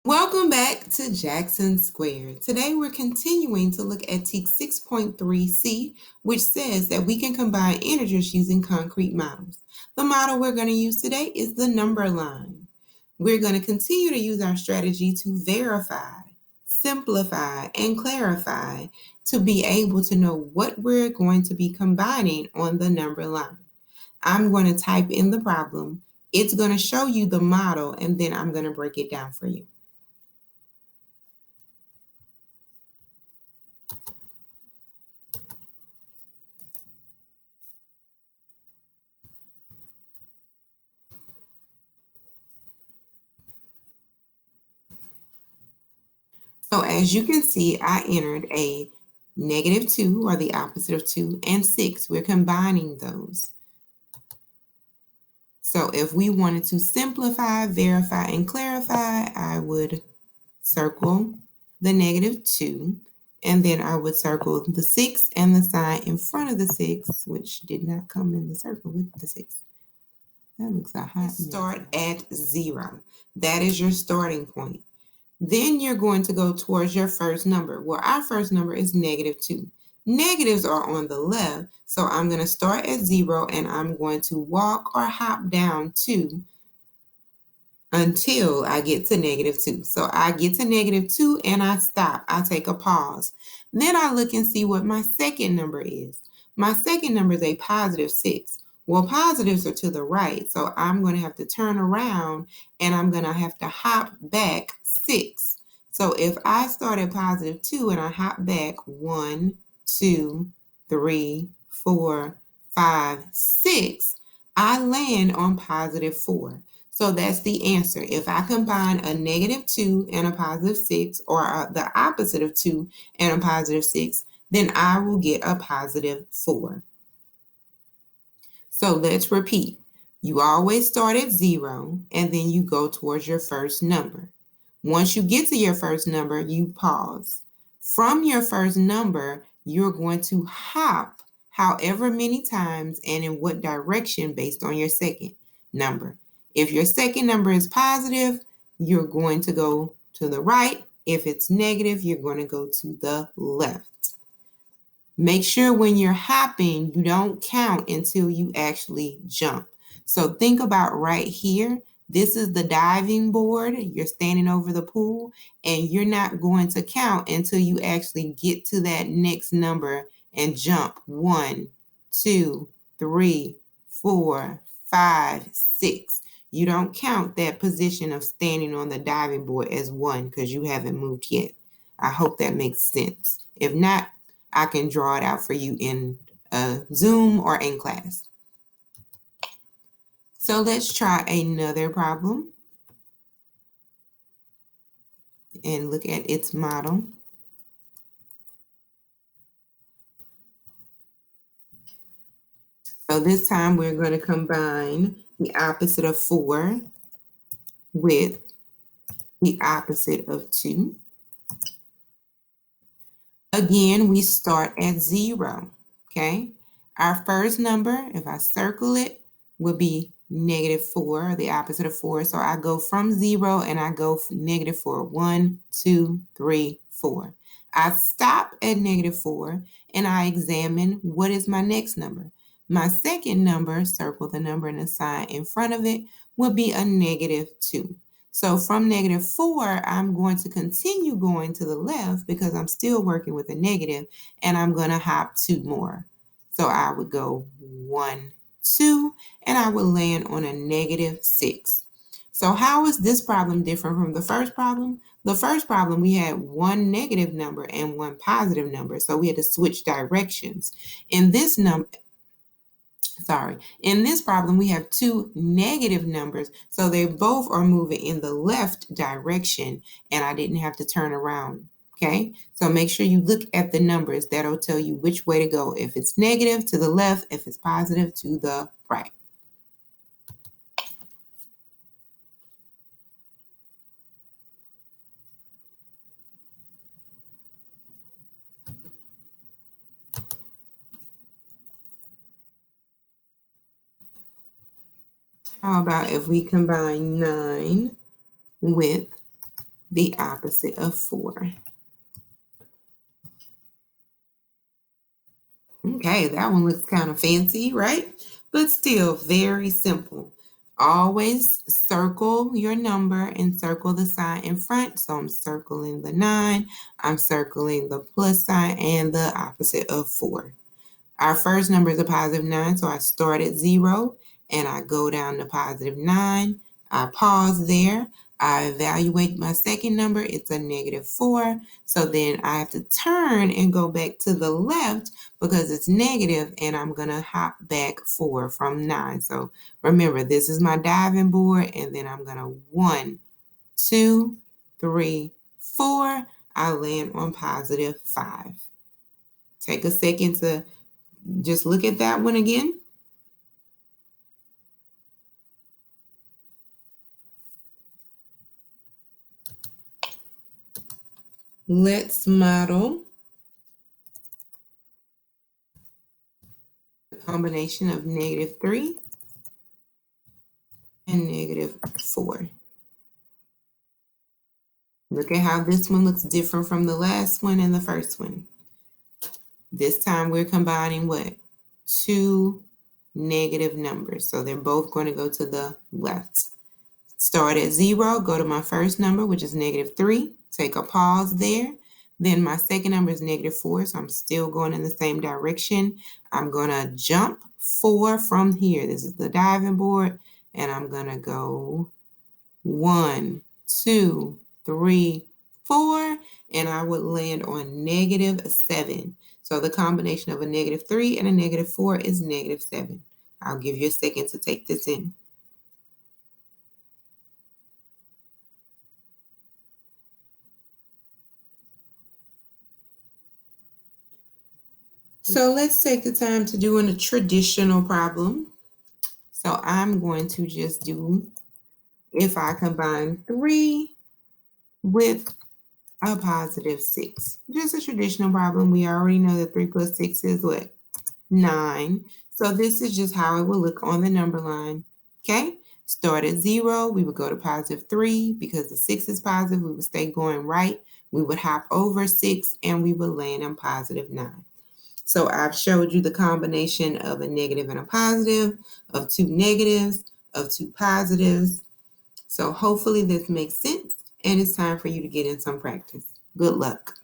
Welcome back to Jackson Squared. Today we're continuing to look at TEK 6.3c, which says that we can combine integers using concrete models. The model we're going to use today is the number line. We're going to continue to use our strategy to verify, simplify, and clarify to be able to know what we're going to be combining on the number line. I'm going to type in the problem. It's going to show you the model, and then I'm going to break it down for you. So as you can see, I entered a -2, or the opposite of 2, and 6. We're combining those. So if we wanted to simplify, verify, and clarify, I would circle the -2, and then I would circle the 6 and the sign in front of the 6, which did not come in the circle with the 6. That looks a hot mess. Start at 0. That is your starting point. Then you're going to go towards your first number. Well, our first number is -2. Negatives are on the left, so I'm going to start at 0 and I'm going to walk or hop down 2 until I get to -2. So I get to -2 and I stop. I take a pause. Then I look and see what my second number is. My second number is a +6. Well, positives are to the right, so I'm going to have to turn around and I'm going to have to hop back 6. So if I start at +2 and I hop back 1, 2, 3, 4, 5, 6, I land on +4. So that's the answer. If I combine a -2 and a +6, or the opposite of 2 and a +6, then I will get a +4. So let's repeat. You always start at 0 and then you go towards your first number. Once you get to your first number, you pause. From your first number, you're going to hop however many times and in what direction based on your second number. If your second number is positive, you're going to go to the right. If it's negative, you're going to go to the left. Make sure when you're hopping, you don't count until you actually jump. So think about right here. This is the diving board. You're standing over the pool, and you're not going to count until you actually get to that next number and jump 1, 2, 3, 4, 5, 6. You don't count that position of standing on the diving board as 1 because you haven't moved yet. I hope that makes sense. If not, I can draw it out for you in Zoom or in class. So let's try another problem and look at its model. So this time we're going to combine the opposite of 4 with the opposite of 2. Again, we start at 0, okay? Our first number, if I circle it, will be -4, the opposite of 4. So I go from 0 and I go -4. 1, 2, 3, 4. I stop at -4 and I examine what is my next number. My second number, circle the number and the sign in front of it, will be a -2. So from -4, I'm going to continue going to the left because I'm still working with a negative, and I'm going to hop 2 more. So I would go 1, 2, and I would land on a -6. So how is this problem different from the first problem? The first problem, we had one negative number and one positive number, so we had to switch directions. In this problem, we have 2 negative numbers, so they both are moving in the left direction, and I didn't have to turn around, okay? So make sure you look at the numbers. That'll tell you which way to go. If it's negative, to the left. If it's positive, to the right. How about if we combine 9 with the opposite of 4. Okay, that one looks kind of fancy, right? But still very simple. Always circle your number and circle the sign in front. So I'm circling the 9, I'm circling the plus sign and the opposite of 4. Our first number is a positive 9, so I start at 0 and I go down to positive 9. I pause there. I evaluate my second number. It's a negative 4. So then I have to turn and go back to the left because it's negative, and I'm going to hop back 4 from 9. So remember, this is my diving board, and then I'm going to 1, 2, 3, 4. I land on positive 5. Take a second to just look at that one again. Let's model the combination of negative 3 and negative 4. Look at how this one looks different from the last one and the first one. This time we're combining what? 2 negative numbers. So they're both going to go to the left. Start at 0, go to my first number, which is negative 3. Take a pause there. Then my second number is negative 4, so I'm still going in the same direction. I'm going to jump 4 from here. This is the diving board, and I'm going to go 1, 2, 3, 4, and I would land on negative 7. So the combination of a negative 3 and a negative 4 is negative 7. I'll give you a second to take this in. So let's take the time to do a traditional problem. So I'm going to just do, if I combine 3 with a positive 6. Just a traditional problem. We already know that 3 plus 6 is what? 9. So this is just how it will look on the number line. Okay? Start at 0. We would go to positive 3. Because the 6 is positive, we would stay going right. We would hop over 6 and we would land on positive 9. So I've showed you the combination of a negative and a positive, of 2 negatives, of 2 positives. So hopefully this makes sense, and it's time for you to get in some practice. Good luck.